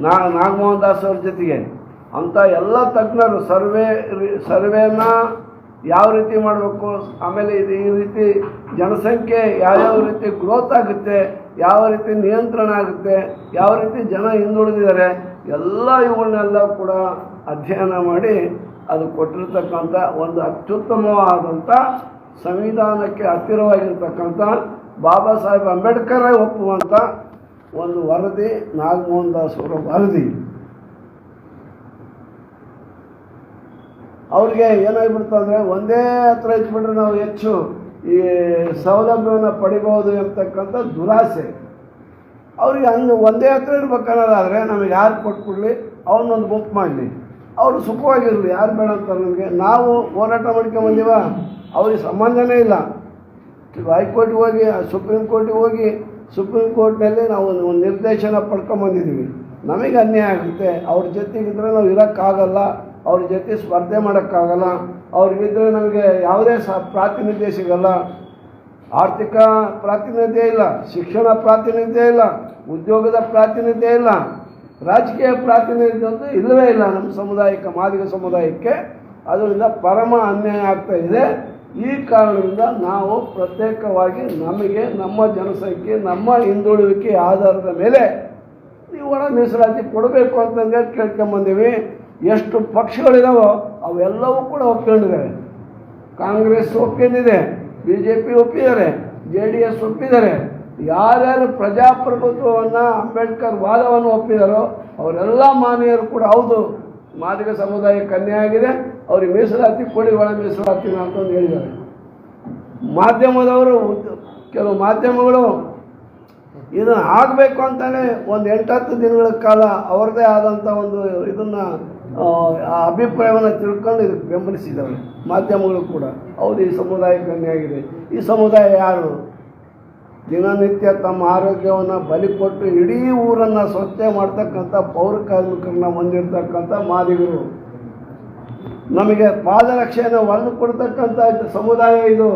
ನಾಗಮೋಹನ್ ದಾಸ್ ಅವ್ರ ಜೊತೆಗೆ. ಅಂಥ ಎಲ್ಲ ತಜ್ಞರು ಸರ್ವೇನ ಯಾವ ರೀತಿ ಮಾಡಬೇಕು, ಆಮೇಲೆ ಇದು ಈ ರೀತಿ ಜನಸಂಖ್ಯೆ ಯಾವ್ಯಾವ ರೀತಿ ಗ್ರೋತ್ ಆಗುತ್ತೆ, ಯಾವ ರೀತಿ ನಿಯಂತ್ರಣ ಆಗುತ್ತೆ, ಯಾವ ರೀತಿ ಜನ ಹಿಂದುಳಿದಿದ್ದಾರೆ, ಎಲ್ಲ ಇವುಗಳನ್ನೆಲ್ಲ ಕೂಡ ಅಧ್ಯಯನ ಮಾಡಿ ಅದು ಕೊಟ್ಟಿರ್ತಕ್ಕಂಥ ಒಂದು ಅತ್ಯುತ್ತಮವಾದಂಥ ಸಂವಿಧಾನಕ್ಕೆ ಹತ್ತಿರವಾಗಿರ್ತಕ್ಕಂಥ ಬಾಬಾ ಸಾಹೇಬ್ ಅಂಬೇಡ್ಕರ್ ಒಪ್ಪುವಂಥ ಒಂದು ವರದಿ ನಾಗಮೋಹನ್ ದಾಸ್ ಅವರ ವರದಿ. ಅವ್ರಿಗೆ ಏನಾಗ್ಬಿಡ್ತಂದರೆ ಒಂದೇ ಹತ್ರ ಇಟ್ಬಿಟ್ರೆ ನಾವು ಹೆಚ್ಚು ಈ ಸೌಲಭ್ಯವನ್ನು ಪಡಿಬೋದು ಎಂಬತಕ್ಕಂಥ ದುರಾಸೆ ಅವ್ರಿಗೆ. ಹಂಗೆ ಒಂದೇ ಹತ್ರ ಇರ್ಬೇಕನ್ನೋದಾದರೆ ನಮಗೆ ಯಾರು ಕೊಟ್ಬಿಡ್ಲಿ, ಅವನೊಂದು ಗುಂಪು ಮಾಡಲಿ, ಅವರು ಸುಖವಾಗಿರಲಿ, ಯಾರು ಬೇಡ ಅಂತಾರೆ ನಮಗೆ. ನಾವು ಹೋರಾಟ ಮಾಡ್ಕೊಂಬಂದೀವ, ಅವ್ರಿಗೆ ಸಂಬಂಧನೇ ಇಲ್ಲ. ಹೈಕೋರ್ಟ್ಗೆ ಹೋಗಿ, ಸುಪ್ರೀಂ ಕೋರ್ಟಿಗೆ ಹೋಗಿ, ಸುಪ್ರೀಂ ಕೋರ್ಟ್ನಲ್ಲಿ ನಾವು ಒಂದು ನಿರ್ದೇಶನ ಪಡ್ಕೊಂಬಂದಿದ್ದೀವಿ. ನಮಗೆ ಅನ್ಯಾಯ ಆಗುತ್ತೆ. ಅವ್ರ ಜೊತೆಗಿದ್ರೆ ನಾವು ಇರೋಕ್ಕಾಗಲ್ಲ, ಅವ್ರ ಜೊತೆ ಸ್ಪರ್ಧೆ ಮಾಡೋಕ್ಕಾಗಲ್ಲ, ಅವ್ರಿಗಿದ್ರೆ ನಮಗೆ ಯಾವುದೇ ಪ್ರಾತಿನಿಧ್ಯ ಸಿಗಲ್ಲ. ಆರ್ಥಿಕ ಪ್ರಾತಿನಿಧ್ಯ ಇಲ್ಲ, ಶಿಕ್ಷಣ ಪ್ರಾತಿನಿಧ್ಯ ಇಲ್ಲ, ಉದ್ಯೋಗದ ಪ್ರಾತಿನಿಧ್ಯ ಇಲ್ಲ, ರಾಜಕೀಯ ಪ್ರಾತಿನಿಧ್ಯ ಅಂತೂ ಇಲ್ಲವೇ ಇಲ್ಲ ನಮ್ಮ ಸಮುದಾಯಕ್ಕೆ, ಮಾದಿಗ ಸಮುದಾಯಕ್ಕೆ. ಅದರಿಂದ ಪರಮ ಅನ್ಯಾಯ ಆಗ್ತಾ ಇದೆ. ಈ ಕಾರಣದಿಂದ ನಾವು ಪ್ರತ್ಯೇಕವಾಗಿ ನಮಗೆ ನಮ್ಮ ಜನಸಂಖ್ಯೆ, ನಮ್ಮ ಹಿಂದುಳುವಿಕೆ ಆಧಾರದ ಮೇಲೆ ನೀವು ಒಳ ಮೀಸಲಾತಿ ಕೊಡಬೇಕು ಅಂತಂದೇಳಿ ಕೇಳ್ಕೊಂಬಂದೀವಿ. ಎಷ್ಟು ಪಕ್ಷಗಳಿದಾವೋ ಅವೆಲ್ಲವೂ ಕೂಡ ಒಪ್ಕೊಂಡಿದ್ದಾರೆ. ಕಾಂಗ್ರೆಸ್ ಒಪ್ಕೊಂಡಿದೆ, BJP ಒಪ್ಪಿದ್ದಾರೆ, JDS ಒಪ್ಪಿದ್ದಾರೆ. ಯಾರ್ಯಾರು ಪ್ರಜಾಪ್ರಭುತ್ವವನ್ನು, ಅಂಬೇಡ್ಕರ್ ವಾದವನ್ನು ಒಪ್ಪಿದಾರೋ ಅವರೆಲ್ಲ ಮಾನ್ಯರು ಕೂಡ ಹೌದು ಮಾದಿಗ ಸಮುದಾಯಕ್ಕೆ ಅನ್ಯಾಯ ಆಗಿದೆ, ಅವ್ರಿಗೆ ಮೀಸಲಾತಿ ಕೊಡಿ, ಒಳ ಮೀಸಲಾತಿನ ಅಂತಂದು ಹೇಳಿದ್ದಾರೆ. ಮಾಧ್ಯಮದವರು, ಕೆಲವು ಮಾಧ್ಯಮಗಳು ಇದನ್ನು ಆಗಬೇಕು ಅಂತಲೇ ಒಂದು 8-10 ದಿನಗಳ ಕಾಲ ಅವ್ರದ್ದೇ ಆದಂಥ ಒಂದು ಇದನ್ನು ಆ ಅಭಿಪ್ರಾಯವನ್ನು ತಿಳ್ಕೊಂಡು ಇದಕ್ಕೆ ಬೆಂಬಲಿಸಿದ್ದಾವೆ ಮಾಧ್ಯಮಗಳು ಕೂಡ. ಹೌದು, ಈ ಸಮುದಾಯಕ್ಕೆ ಅನ್ಯಾಯ ಆಗಿದೆ. ಈ ಸಮುದಾಯ ಯಾರು? ದಿನನಿತ್ಯ ತಮ್ಮ ಆರೋಗ್ಯವನ್ನು ಬಲಿ ಕೊಟ್ಟು ಇಡೀ ಊರನ್ನು ಸ್ವಚ್ಛ ಮಾಡ್ತಕ್ಕಂಥ ಪೌರ ಕಾರ್ಮಿಕರನ್ನ ಹೊಂದಿರತಕ್ಕಂಥ ಮಾದಿಗರು. ನಮಗೆ ಪಾದರಕ್ಷೆಯನ್ನು ಹೊಲಿದು ಕೊಡ್ತಕ್ಕಂಥ ಸಮುದಾಯ ಇದು.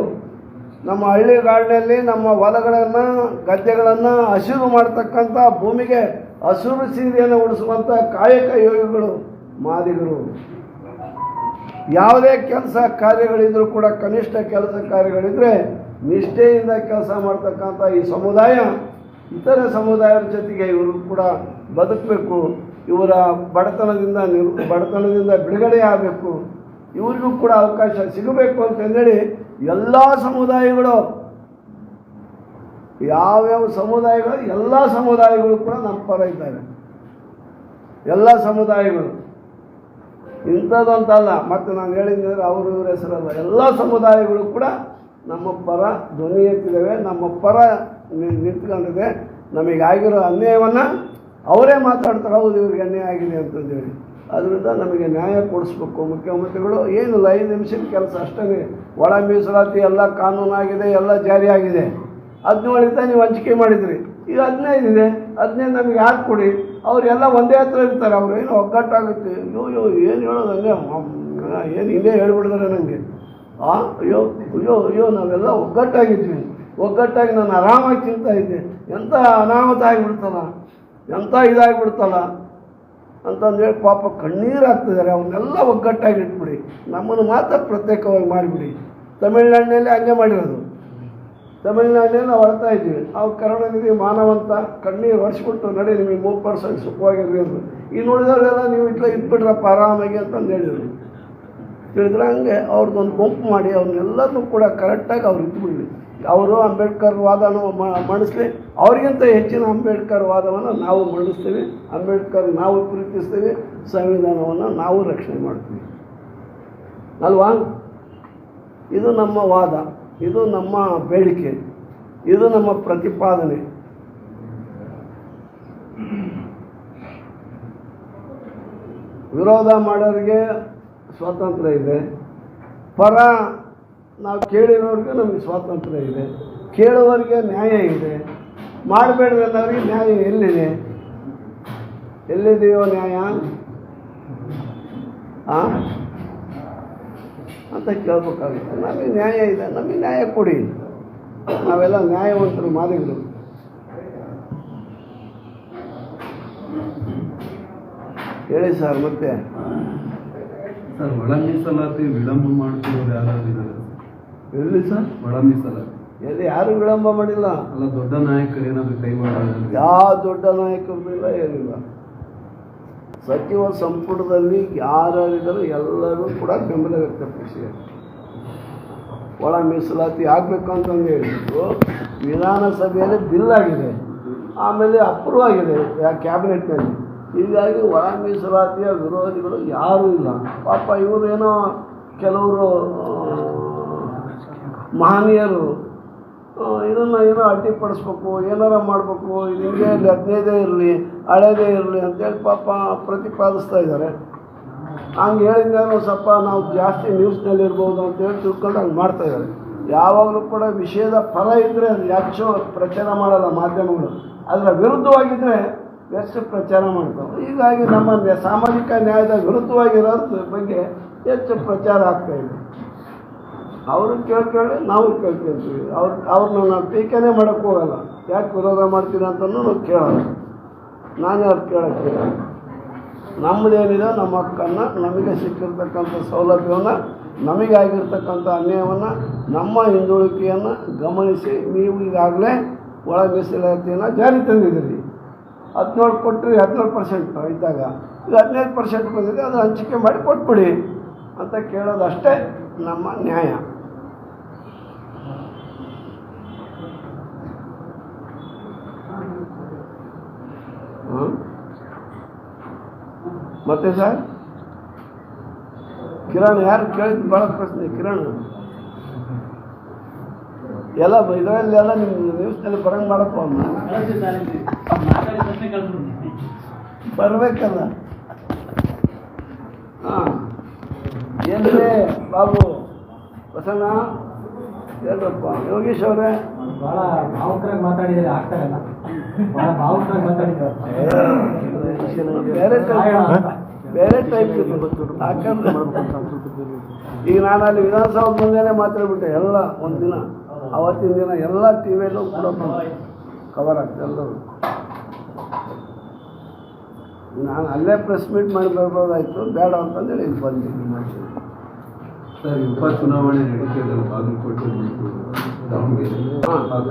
ನಮ್ಮ ಹಳ್ಳಿಗಾಡಿನಲ್ಲಿ ನಮ್ಮ ಹೊಲಗಳನ್ನು ಗದ್ದೆಗಳನ್ನು ಹಸಿರು ಮಾಡ್ತಕ್ಕಂಥ ಭೂಮಿಗೆ ಹಸಿರು ಸೀರೆಯನ್ನು ಉಡಿಸುವಂಥ ಕಾಯಕ ಯೋಗಿಗಳು ಮಾದಿಗರು. ಯಾವುದೇ ಕೆಲಸ ಕಾರ್ಯಗಳಿದ್ರೂ ಕೂಡ ಕನಿಷ್ಠ ಕೆಲಸ ಕಾರ್ಯಗಳಿದ್ದರೆ ನಿಷ್ಠೆಯಿಂದ ಕೆಲಸ ಮಾಡ್ತಕ್ಕಂಥ ಈ ಸಮುದಾಯ ಇತರ ಸಮುದಾಯದ ಜೊತೆಗೆ ಇವರು ಕೂಡ ಬದುಕಬೇಕು. ಇವರ ಬಡತನದಿಂದ ಬಿಡುಗಡೆ ಆಗಬೇಕು. ಇವರಿಗೂ ಕೂಡ ಅವಕಾಶ ಸಿಗಬೇಕು ಅಂತಂದೇಳಿ ಎಲ್ಲ ಸಮುದಾಯಗಳು, ಯಾವ್ಯಾವ ಸಮುದಾಯಗಳು, ಎಲ್ಲ ಸಮುದಾಯಗಳು ಕೂಡ ನಮ್ಮ ಪರ ಇದ್ದಾರೆ. ಎಲ್ಲ ಸಮುದಾಯಗಳು ಇಂಥದ್ದಂತಲ್ಲ. ಮತ್ತು ನಾನು ಹೇಳಿದ್ರೆ ಅವರು ಇವ್ರ ಹೆಸರಲ್ಲ, ಎಲ್ಲ ಸಮುದಾಯಗಳು ಕೂಡ ನಮ್ಮ ಪರ ಧ್ವನಿ ಎತ್ತಿದ್ದೇವೆ, ನಮ್ಮ ಪರ ನಿಂತ್ಕೊಂಡಿದೆ. ನಮಗಾಗಿರೋ ಅನ್ಯಾಯವನ್ನು ಅವರೇ ಮಾತಾಡ್ತಾರೆ, ಹೌದು ಇವ್ರಿಗೆ ಅನ್ಯಾಯ ಆಗಿದೆ ಅಂತಂದೇಳಿ. ಅದರಿಂದ ನಮಗೆ ನ್ಯಾಯ ಕೊಡಿಸ್ಬೇಕು ಮುಖ್ಯಮಂತ್ರಿಗಳು. ಏನಿಲ್ಲ, 5 ನಿಮಿಷದ ಕೆಲಸ ಅಷ್ಟೇ. ಒಳ ಮೀಸಲಾತಿ ಎಲ್ಲ ಕಾನೂನಾಗಿದೆ, ಎಲ್ಲ ಜಾರಿಯಾಗಿದೆ. 17 ನೀವು ಹಂಚಿಕೆ ಮಾಡಿದ್ರಿ, ಈಗ 15 ಇದೆ. 15 ನಮಗೆ ಯಾರು ಕೊಡಿ? ಅವರೆಲ್ಲ ಒಂದೇ ಹತ್ರ ಇರ್ತಾರೆ. ಅವ್ರು ಏನು ಒಗ್ಗಟ್ಟಾಗುತ್ತೆ. ಅಯ್ಯೋ ಏನು ಹೇಳೋದು, ಏನು ಹಿಂದೆ ಹೇಳ್ಬಿಡ್ತಾರೆ ನನಗೆ. ಅಯ್ಯೋ ಅಯ್ಯೋ ಅಯ್ಯೋ ನಾವೆಲ್ಲ ಒಗ್ಗಟ್ಟಾಗಿದ್ವಿ, ಒಗ್ಗಟ್ಟಾಗಿ ನಾನು ಆರಾಮಾಗಿ ತಿಂತಾ ಇದ್ದೆ, ಎಂಥ ಅನಾಹುತ ಆಗಿಬಿಡ್ತಲ್ಲ, ಎಂಥ ಇದಾಗಿಬಿಡ್ತಲ್ಲ ಅಂತಂದೇಳಿ ಪಾಪ ಕಣ್ಣೀರು ಹಾಕ್ತಿದ್ದಾರೆ. ಅವನ್ನೆಲ್ಲ ಒಗ್ಗಟ್ಟಾಗಿ ಇಟ್ಬಿಡಿ, ನಮ್ಮನ್ನು ಮಾತ್ರ ಪ್ರತ್ಯೇಕವಾಗಿ ಮಾಡಿಬಿಡಿ. ತಮಿಳ್ನಾಡಿನಲ್ಲಿ ಹಂಗೆ ಮಾಡಿರೋದು. ತಮಿಳ್ನಾಡಿನಲ್ಲಿ ನಾವು ಹೊಡ್ತಾ ಇದ್ವಿ. ನಾವು ಕರುಣಾನಿಧಿ ಮಾನವಂತ ಕಣ್ಣೀರು ಒರೆಸ್ಬಿಟ್ಟು ನಡಿ ನಿಮಗೆ 3% ಸುಖವಾಗಿರ್ರಿ ಅಂದರು. ಈ ನೋಡಿದವರೆಲ್ಲ ನೀವು ಇಟ್ಬಿಡ್ರಪ್ಪ ಆರಾಮಾಗಿ ಅಂತಂದು ಹೇಳಿದ್ರು. ತಿಳಿದ್ರೆ ಹಂಗೆ ಅವ್ರದ್ದೊಂದು ಗುಂಪು ಮಾಡಿ ಅವ್ರನ್ನೆಲ್ಲರನ್ನೂ ಕೂಡ ಕರೆಕ್ಟಾಗಿ ಅವ್ರು ಇಟ್ಬಿಡ್ಲಿ. ಅವರು ಅಂಬೇಡ್ಕರ್ ವಾದನ ಮಂಡಿಸ್ಲಿ. ಅವ್ರಿಗಿಂತ ಹೆಚ್ಚಿನ ಅಂಬೇಡ್ಕರ್ ವಾದವನ್ನು ನಾವು ಮಂಡಿಸ್ತೀವಿ. ಅಂಬೇಡ್ಕರ್ ನಾವು ಪ್ರೀತಿಸ್ತೀವಿ. ಸಂವಿಧಾನವನ್ನು ನಾವು ರಕ್ಷಣೆ ಮಾಡ್ತೀವಿ ಅಲ್ವಾ? ಇದು ನಮ್ಮ ವಾದ, ಇದು ನಮ್ಮ ಬೇಡಿಕೆ, ಇದು ನಮ್ಮ ಪ್ರತಿಪಾದನೆ. ವಿರೋಧ ಮಾಡೋರಿಗೆ ಸ್ವಾತಂತ್ರ್ಯ ಇದೆ, ಪರ ನಾವು ಕೇಳಿರೋರಿಗೆ ನಮಗೆ ಸ್ವಾತಂತ್ರ್ಯ ಇದೆ, ಕೇಳುವವರಿಗೆ ನ್ಯಾಯ ಇದೆ, ಮಾಡಬೇಡ್ರಿ ಅನ್ನೋರಿಗೆ ನ್ಯಾಯ ಎಲ್ಲಿದೆ? ಎಲ್ಲಿದೆಯೋ ನ್ಯಾಯ ಅಂತ ಕೇಳಬೇಕಾಗುತ್ತೆ. ನಮಗೆ ನ್ಯಾಯ ಇದೆ, ನಮಗೆ ನ್ಯಾಯ ಕೊಡಿ. ನಾವೆಲ್ಲ ನ್ಯಾಯವಂತರು ಮಾದಿಗರು. ಹೇಳಿ ಸರ್. ಮತ್ತೆ ಸರ್, ಒಳ ಮೀಸಲಾತಿ ವಿಳಂಬ ಮಾಡ್ತಿರೋರು ಯಾರು ಇದ್ದಾರೆ? ಎಲ್ಲಿ ಸರ್ ಒಳ ಮೀಸಲಾತಿ ಎಲ್ಲಿ ಯಾರು ವಿಳಂಬ ಮಾಡಿಲ್ಲ. ಅಲ್ಲ, ದೊಡ್ಡ ನಾಯಕರು ಏನಾದರೂ ಕೈ ಮಾಡೋದು? ಯಾವ ದೊಡ್ಡ ನಾಯಕರಿಲ್ಲ, ಏನಿಲ್ಲ. ಸಚಿವ ಸಂಪುಟದಲ್ಲಿ ಯಾರಿದ್ದರೂ ಎಲ್ಲರೂ ಕೂಡ ಬೆಂಬಲ ವ್ಯಕ್ತಪಡಿಸಿದ್ದಾರೆ. ಒಳ ಮೀಸಲಾತಿ ಆಗಬೇಕು ಅಂತಂದು ಹೇಳಿಬಿಟ್ಟು ವಿಧಾನಸಭೆಯಲ್ಲಿ ಬಿಲ್ ಆಗಿದೆ, ಆಮೇಲೆ ಅಪ್ರೂವ್ ಆಗಿದೆ ಕ್ಯಾಬಿನೆಟ್ನಲ್ಲಿ. ಹೀಗಾಗಿ ಒಳ ಮೀಸಲಾತಿಯ ವಿರೋಧಿಗಳು ಯಾರೂ ಇಲ್ಲ. ಪಾಪ ಇವರು ಏನೋ ಕೆಲವರು ಮಹನೀಯರು ಇದನ್ನು ಏನೋ ಅಡ್ಡಿಪಡಿಸ್ಬೇಕು, ಏನಾರ ಮಾಡಬೇಕು, ಇದು ಹಿಂಗೆ ಇರಲಿ, 15 ಇರಲಿ, ಹಳೇದೇ ಇರಲಿ ಅಂತೇಳಿ ಪಾಪ ಪ್ರತಿಪಾದಿಸ್ತಾ ಇದ್ದಾರೆ. ಹಂಗೆ ಹೇಳಿದ್ದೇನೋ ಸ್ವಲ್ಪ ನಾವು ಜಾಸ್ತಿ ನ್ಯೂಸ್ನಲ್ಲಿರ್ಬೋದು ಅಂತೇಳಿ ತಿಳ್ಕೊಂಡು ಹಂಗೆ ಮಾಡ್ತಾಯಿದ್ದಾರೆ. ಯಾವಾಗಲೂ ಕೂಡ ವಿಷಯದ ಫಲ ಇದ್ದರೆ ಅದು ಹೆಚ್ಚು ಪ್ರಚಾರ ಮಾಡಲ್ಲ ಮಾಧ್ಯಮಗಳು, ಅದರ ವಿರುದ್ಧವಾಗಿದ್ದರೆ ಹೆಚ್ಚು ಪ್ರಚಾರ ಮಾಡ್ತಾವೆ. ಹೀಗಾಗಿ ನಮ್ಮ ಸಾಮಾಜಿಕ ನ್ಯಾಯದ ವಿರುದ್ಧವಾಗಿರೋದ್ರ ಬಗ್ಗೆ ಹೆಚ್ಚು ಪ್ರಚಾರ ಆಗ್ತಾಯಿದೆ. ಅವರು ಕೇಳ್ಕೊಳ್ಳಿ, ನಾವು ಕೇಳ್ಕೊಳ್ತೀವಿ. ಅವ್ರನ್ನ ನಾವು ಟೀಕೆನೇ ಮಾಡೋಕ್ಕೆ ಹೋಗಲ್ಲ. ಯಾಕೆ ವಿರೋಧ ಮಾಡ್ತೀವಿ ಅಂತಲೂ ನಾವು ಕೇಳೋಲ್ಲ. ನಾನೇ ಅವ್ರು ಕೇಳೋಕ್ಕೆ ನಮ್ಮದೇನಿದೆ, ನಮ್ಮ ಹಕ್ಕನ್ನು, ನಮಗೆ ಸಿಕ್ಕಿರ್ತಕ್ಕಂಥ ಸೌಲಭ್ಯವನ್ನು, ನಮಗಾಗಿರ್ತಕ್ಕಂಥ ಅನ್ಯಾಯವನ್ನು, ನಮ್ಮ ಹಿಂದುಳಿಕೆಯನ್ನು ಗಮನಿಸಿ ನೀವು ಈಗಾಗಲೇ ಒಳ ಮೀಸಲಾತಿಯನ್ನು ಜಾರಿ ತಂದಿದ್ದೀರಿ. 17 ಕೊಟ್ಟರೆ 17% ಇದ್ದಾಗ ಈಗ 15% ಬಂದಿದೆ, ಅದು ಹಂಚಿಕೆ ಮಾಡಿ ಕೊಟ್ಬಿಡಿ ಅಂತ ಕೇಳೋದಷ್ಟೇ ನಮ್ಮ ನ್ಯಾಯ. ಮತ್ತೆ ಸರ್ ಕಿರಣ್ ಯಾರು ಕೇಳಿದ್ದು ಭಾಳ ಪ್ರಶ್ನೆ. ಕಿರಣ್ ಎಲ್ಲ ಇದರಲ್ಲಿ ಎಲ್ಲ ನಿಮ್ಮ ನ್ಯೂಸ್ನಲ್ಲಿ ಬರಂಗೆ ಮಾಡಪ್ಪ ಅಮ್ಮ, ಬರ್ಬೇಕಲ್ಲ. ಹಾಂ ಏನಿದೆ ಬಾಬು ಬಸಣ್ಣ ಹೇಳ್ರಪ್ಪ ಯೋಗೀಶ್ ಅವರೇ. ಬಹಳ ಭಾವುಕರಾಗಿ ಮಾತಾಡಿದ್ರೆ ಆಗ್ತಾರಲ್ಲ, ಬಹಳ ಭಾವುಕರಾಗಿ ಮಾತಾಡಿದ್ರು. ಬೇರೆ ಟೈಪ್ ಯಾಕಂದ್ರೆ ಈಗ ನಾನು ಅಲ್ಲಿ ವಿಧಾನಸೌಧ ಮುಂದೆನೇ ಮಾತಾಡ್ಬಿಟ್ಟೆ ಎಲ್ಲ ಒಂದಿನ, ಅವತ್ತಿನ ದಿನ ಎಲ್ಲ ಟಿ ವಿಯಲ್ಲೂ ಕೂಡ ಕವರ್ ಆಗ್ತದೆ ಎಲ್ಲರೂ. ನಾನು ಅಲ್ಲೇ ಪ್ರೆಸ್ ಮೀಟ್ ಮಾಡಿ ಬರ್ಬೋದಾಯ್ತು, ಬೇಡ ಅಂತಂದೇಳಿ ಇಲ್ಲಿ ಬಂದಿದ್ದೀನಿ ಮಾಡ್ತೀನಿ. ಸರ್, ಉಪಚುನಾವಣೆ ನಡೀತಿದ್ದಲ್ಲ ಬಾಗಲಕೋಟೆ ಮತ್ತು ದಾವಣಗೆರೆ,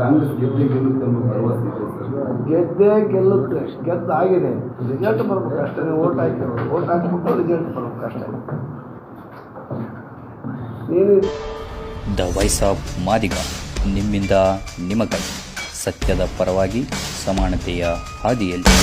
ಕಾಂಗ್ರೆಸ್ ಗೆಲ್ಲುತ್ತೆ ಅನ್ನೋ ಭರವಸೆ ಇದೆ ಸರ್? ಗೆಲ್ಲುತ್ತೆ, ಗೆದ್ದಾಗಿದೆ. ರಿಸಲ್ಟ್ ಬರ್ಬೇಕು ಅಷ್ಟೇ. ಓಟ್ ಹಾಕಿರೋದು, ಓಟ್ ಹಾಕ್ಬಿಟ್ಟು ರಿಸಲ್ಟ್ ಬರ್ಬೇಕು ಅಷ್ಟೇ. ನೀನು ದ ವಾಯ್ಸ್ ಆಫ್ ಮಾದಿಗ, ನಿಮ್ಮಿಂದ ನಿಮಗಾಗಿ, ಸತ್ಯದ ಪರವಾಗಿ, ಸಮಾನತೆಯ ಹಾದಿಯಲ್ಲಿ.